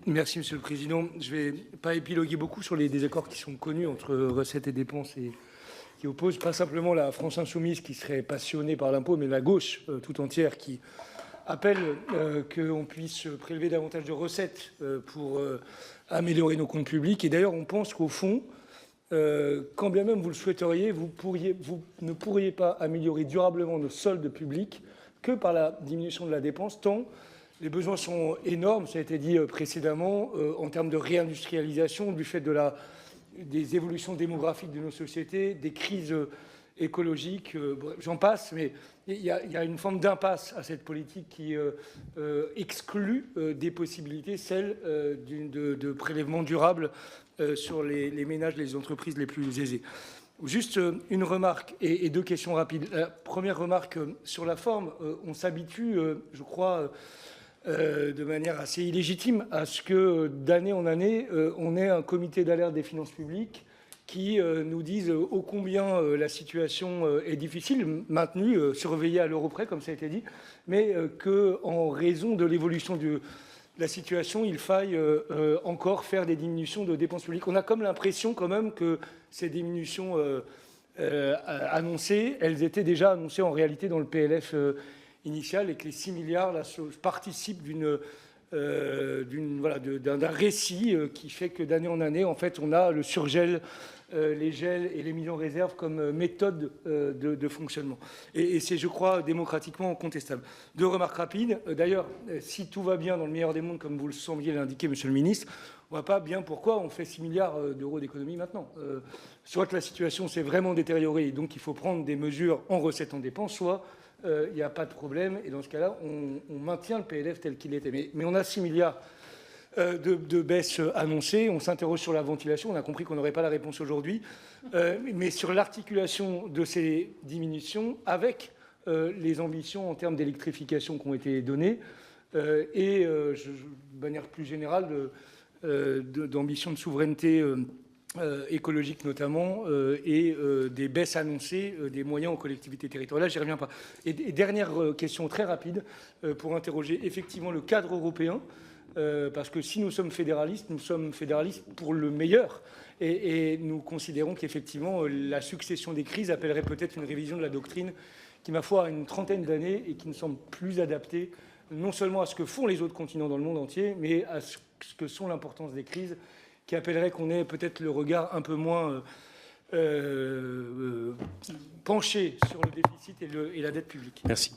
Merci, Monsieur le Président. Je ne vais pas épiloguer beaucoup sur les désaccords qui sont connus entre recettes et dépenses et qui opposent pas simplement la France insoumise qui serait passionnée par l'impôt, mais la gauche tout entière qui appelle qu'on puisse prélever davantage de recettes pour améliorer nos comptes publics. Et d'ailleurs, on pense qu'au fond, quand bien même vous le souhaiteriez, vous ne pourriez pas améliorer durablement nos soldes publics que par la diminution de la dépense, tant les besoins sont énormes, ça a été dit précédemment, en termes de réindustrialisation, du fait des évolutions démographiques de nos sociétés, des crises écologiques, j'en passe, mais il y a une forme d'impasse à cette politique qui exclut des possibilités, celles de prélèvement durable sur les ménages, les entreprises les plus aisées. Juste une remarque et deux questions rapides. La première remarque sur la forme, on s'habitue, je crois, de manière assez illégitime à ce que d'année en année, on ait un comité d'alerte des finances publiques qui nous dise ô combien la situation est difficile, maintenue, surveillée à l'euro près, comme ça a été dit, mais qu'en raison de l'évolution de la situation, il faille encore faire des diminutions de dépenses publiques. On a comme l'impression quand même que ces diminutions annoncées, elles étaient déjà annoncées en réalité dans le PLF initial et que les 6 milliards là, participent d'un récit qui fait que d'année en année, en fait, on a le surgel, les gels et les millions en réserve comme méthode de fonctionnement. Et c'est, je crois, démocratiquement contestable. Deux remarques rapides. D'ailleurs, si tout va bien dans le meilleur des mondes, comme vous le sembliez l'indiquer, Monsieur le Ministre, on ne voit pas bien pourquoi on fait 6 milliards d'euros d'économie maintenant. Soit que la situation s'est vraiment détériorée et donc il faut prendre des mesures en recettes, en dépenses, soit il n'y a pas de problème et dans ce cas-là, on maintient le PLF tel qu'il était. Mais on a 6 milliards de baisse annoncée. On s'interroge sur la ventilation. On a compris qu'on n'aurait pas la réponse aujourd'hui. Mais sur l'articulation de ces diminutions avec les ambitions en termes d'électrification qui ont été données et, de manière plus générale, d'ambition de souveraineté écologique notamment, et des baisses annoncées des moyens aux collectivités territoriales. J'y reviens pas. Et dernière question très rapide pour interroger effectivement le cadre européen, parce que si nous sommes fédéralistes pour le meilleur. Et nous considérons qu'effectivement la succession des crises appellerait peut-être une révision de la doctrine qui, ma foi, a une trentaine d'années et qui ne semble plus adaptée non seulement à ce que font les autres continents dans le monde entier, mais à ce que sont l'importance des crises, qui appellerait qu'on ait peut-être le regard un peu moins penché sur le déficit et la dette publique. Merci.